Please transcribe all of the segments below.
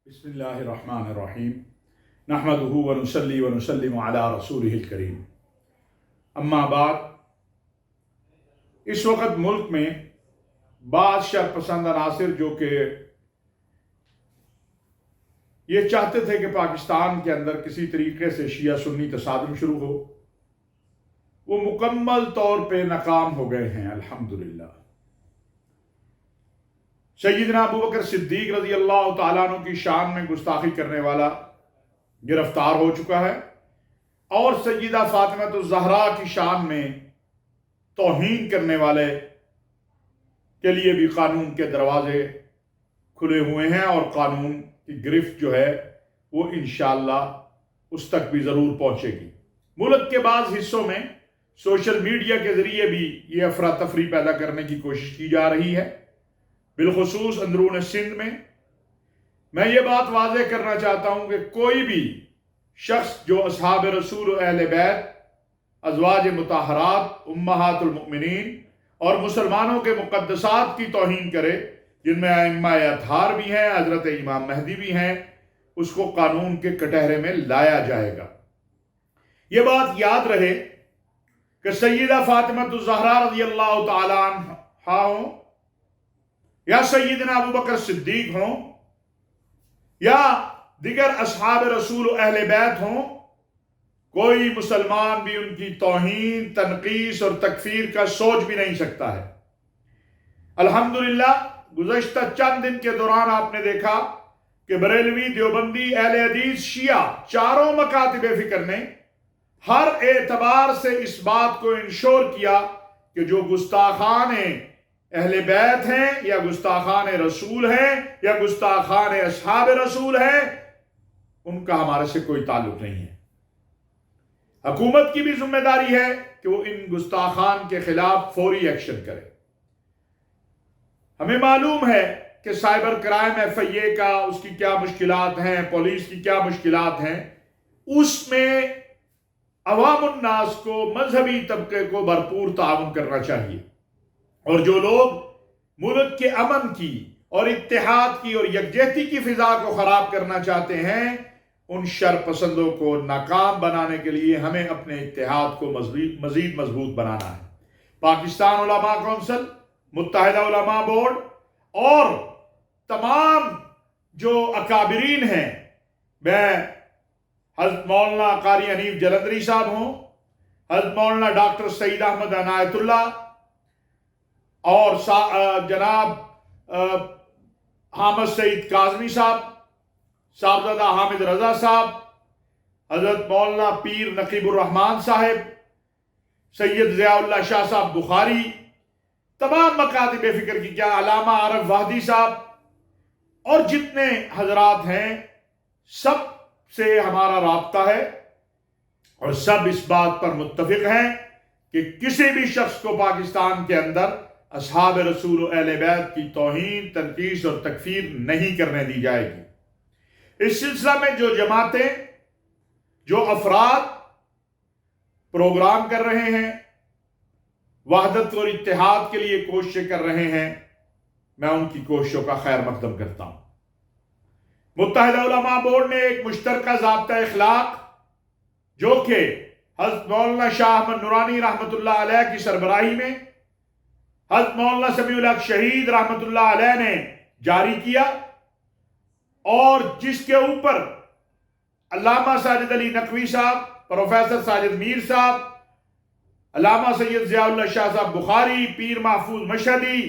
बिस्मिल्लाहिर्रहमानिर्रहीम नहमदुहु व नुसल्ली व नुसल्लिमु अला रसूलिहिल करीम। अम्मा बाद, इस वक्त मुल्क में बाज़ शरपसंद अनासिर जो कि ये चाहते थे कि पाकिस्तान के अंदर किसी तरीके से शिया सुन्नी तसादुम शुरू हो, वो मुकम्मल तौर पे नाकाम हो गए हैं अल्हम्दुलिल्लाह। सैयदना अबू बकर सिद्दीक रज़ी अल्लाह तआला अन्हु की शान में गुस्ताखी करने वाला गिरफ्तार हो चुका है और सैयदा फातिमा ज़हरा की शान में तौहीन करने वाले के लिए भी कानून के दरवाजे खुले हुए हैं और कानून की गिरफ्त जो है वो इंशाअल्लाह उस तक भी ज़रूर पहुंचेगी। मुल्क के बाज़ हिस्सों में सोशल मीडिया के ज़रिए भी ये अफरा तफरी पैदा करने की कोशिश की जा रही है, बिलखुसूस अंदरून सिंध में। मैं ये बात वाज़ेह करना चाहता हूँ कि कोई भी शख्स जो असहाब रसूल अहले बैत, अज़वाज मुताहरात, उम्महातुल मुमिनीन और मुसलमानों के मुक़द्दसात की तौहीन करे, जिनमें अइम्मा-ए अतहार भी हैं, हज़रत इमाम महदी भी हैं, उसको कानून के कटहरे में लाया जाएगा। ये बात याद रहे कि सैयदा फातिमा ज़हरा रज़ी अल्लाह तआला अन्हा हों या सैयदना अबू बकर सिद्दीक हों या दिगर असहाब रसूल अहले बैत हों, कोई मुसलमान भी उनकी तौहीन, तनकीस और तकफीर का सोच भी नहीं सकता है। अल्हम्दुलिल्लाह गुज़श्ता चंद दिन के दौरान आपने देखा कि बरेलवी, देवबंदी, अहले हदीस, शिया चारों मकातिब फिक्र ने हर एतबार से इस बात को इंश्योर किया कि जो गुस्ताखान अहले बैत हैं या गुस्ताखान रसूल हैं या गुस्ताखान असहाब रसूल हैं, उनका हमारे से कोई ताल्लुक नहीं है। हुकूमत की भी जिम्मेदारी है कि वो इन गुस्ताखान के खिलाफ फौरी एक्शन करे। हमें मालूम है कि साइबर क्राइम FIA का उसकी क्या मुश्किलात हैं, पुलिस की क्या मुश्किलात हैं, उसमें अवामुन्नास को, मजहबी तबके को भरपूर ताउन करना चाहिए और जो लोग मुल्क के अमन की और इत्तेहाद की और यकजहती की फिजा को खराब करना चाहते हैं, उन शरपसंदों को नाकाम बनाने के लिए हमें अपने इत्तेहाद को मजीद मजबूत बनाना है। पाकिस्तान उलमा कौंसिल, मुत्तहिदा उलमा बोर्ड और तमाम जो अकाबिरीन हैं, मैं हज़रत मौलाना कारी हनीफ जलंधरी साहब हों, हज़रत मौलाना डॉक्टर सईद अहमद अनायतुल्लाह और जनाब हामिद सईद काज़मी साहब, साहबजादा हामिद रजा साहब, हज़रत मौलाना पीर नकीबुर रहमान साहब, सैयद ज़ियाउल्लाह शाह साहब बुखारी, तमाम मकातिब फिक्र की क्या, अलामा आरफ वाहदी साहब और जितने हजरात हैं, सब से हमारा राब्ता है और सब इस बात पर मुत्तफिक हैं कि किसी भी शख्स को पाकिस्तान के अंदर असहाब रसूल अहले बैत की तौहीन, तनकीस और तकफीर नहीं करने दी जाएगी। इस सिलसिला में जो जमातें, जो अफराद प्रोग्राम कर रहे हैं, वहदत और इत्तेहाद के लिए कोशिशें कर रहे हैं, मैं उनकी कोशिशों का खैर मकदम करता हूं। मुत्तहिदा उलमा बोर्ड ने एक मुश्तरका ज़ाब्ता इखलाक जो कि हज़रत मौलाना शाह अहमद नूरानी रहमतुल्लाह अलैह की सरबराही में हज़रत मौलाना समीउल हक शहीद रहमतुल्लाह अलैह ने जारी किया और जिसके ऊपर अल्लामा साजिद अली नकवी साहब, प्रोफेसर साजिद मीर साहब, अल्लामा सैयद ज़ियाउल्लाह शाह साहब बुखारी, पीर महफूज मशहदी,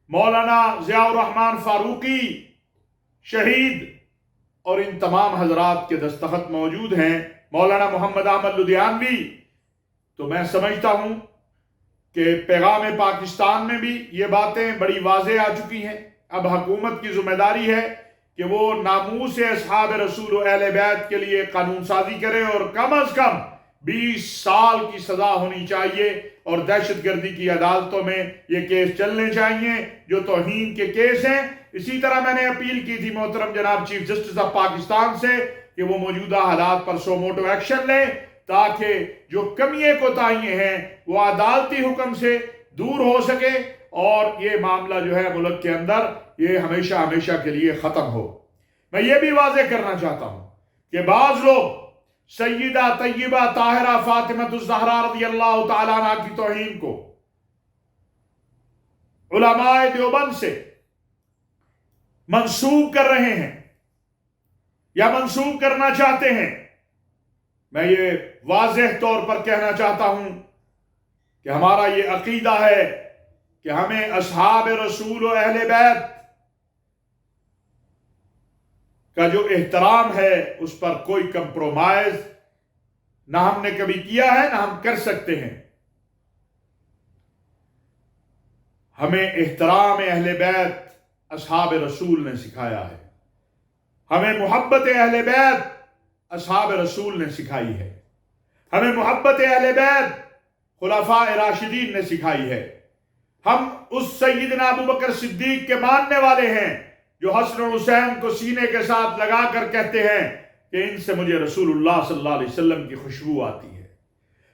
मौलाना ज़ियाउर रहमान फारूकी शहीद और इन तमाम हजरात के दस्तखत मौजूद हैं, मौलाना मोहम्मद अहमद लुधियानवी। तो मैं समझता हूं कि पैगाम पाकिस्तान में भी ये बातें बड़ी वाज़ेह आ चुकी हैं। अब हुकूमत की जिम्मेदारी है कि वो नामूस से असहाब रसूल अहले बैत के लिए कानून साजी करे और कम अज कम 20 साल की सजा होनी चाहिए और दहशतगर्दी की अदालतों में ये केस चलने चाहिए जो तौहीन के केस हैं। इसी तरह मैंने अपील की थी मोहतरम जनाब चीफ जस्टिस ऑफ पाकिस्तान से कि वो मौजूदा हालात पर सोमोटो एक्शन लें ताकि जो कमियां कोताहियां हैं वो अदालती हुक्म से दूर हो सके और ये मामला जो है मुल्क के अंदर ये हमेशा हमेशा के लिए ख़त्म हो। میں یہ بھی واضح کرنا چاہتا ہوں کہ بعض لوگ سیدہ طیبہ طاہرہ فاطمہ الزہرا رضی اللہ تعالیٰ عنہ کی توہین کو علماء دیوبند سے منسوب کر رہے ہیں یا منسوب کرنا چاہتے ہیں. میں یہ واضح طور پر کہنا چاہتا ہوں کہ ہمارا یہ عقیدہ ہے کہ ہمیں اصحاب رسول و اہل بیت کا جو احترام ہے اس پر کوئی کمپرومائز نہ ہم نے کبھی کیا ہے نہ ہم کر سکتے ہیں. ہمیں احترام اہل بیت اصحاب رسول نے سکھایا ہے. ہمیں محبت اہل بیت اصحاب رسول نے سکھائی ہے. ہمیں محبت اہل بیت خلفاء راشدین نے سکھائی ہے. ہم اس سیدنا ابو بکر صدیق کے ماننے والے ہیں جو حسن و حسین کو سینے کے ساتھ لگا کر کہتے ہیں کہ ان سے مجھے رسول اللہ صلی اللہ علیہ وسلم کی خوشبو آتی ہے.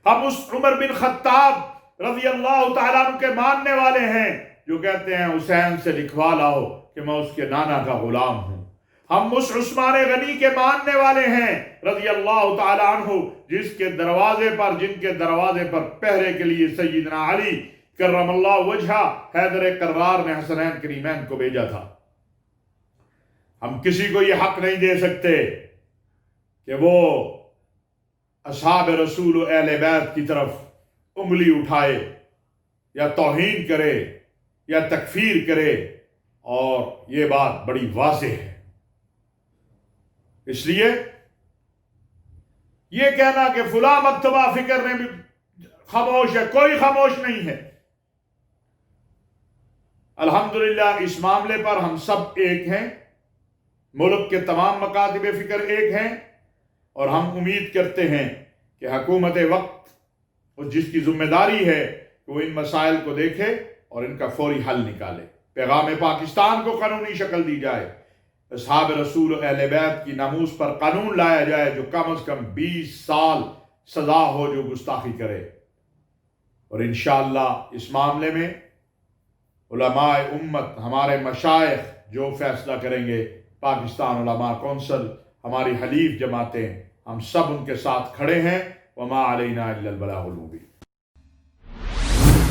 ہم اس عمر بن خطاب رضی اللہ تعالیٰ عنہ کے ماننے والے ہیں جو کہتے ہیں حسین سے لکھوا لاؤ کہ میں اس کے نانا کا غلام ہوں. ہم اس عثمان غنی کے ماننے والے ہیں رضی اللہ تعالیٰ عنہ جن کے دروازے پر پہرے کے لیے سیدنا علی کرم اللہ وجہہ حیدر کرار نے حسنین کریمین کو بھیجا تھا. ہم کسی کو یہ حق نہیں دے سکتے کہ وہ اصحاب رسول و اہل بیت کی طرف انگلی اٹھائے یا توہین کرے یا تکفیر کرے، اور یہ بات بڑی واضح ہے. اس لیے یہ کہنا کہ فلاں مکتبہ فکر نے بھی خاموش ہے، کوئی خاموش نہیں ہے. الحمدللہ اس معاملے پر ہم سب ایک ہیں، ملک کے تمام مکاتب فکر ایک ہیں، اور ہم امید کرتے ہیں کہ حکومت وقت اور جس کی ذمہ داری ہے کہ وہ ان مسائل کو دیکھے اور ان کا فوری حل نکالے. پیغام پاکستان کو قانونی شکل دی جائے، اصحاب رسول و اہل بیت کی ناموس پر قانون لایا جائے جو کم از کم 20 سال سزا ہو جو گستاخی کرے. اور انشاءاللہ اس معاملے میں علماء امت، ہمارے مشائخ جو فیصلہ کریں گے، پاکستان علماء کونسل، ہماری حلیف جماعتیں، ہم سب ان کے ساتھ کھڑے ہیں. وما علینا الا البلاغ المبین.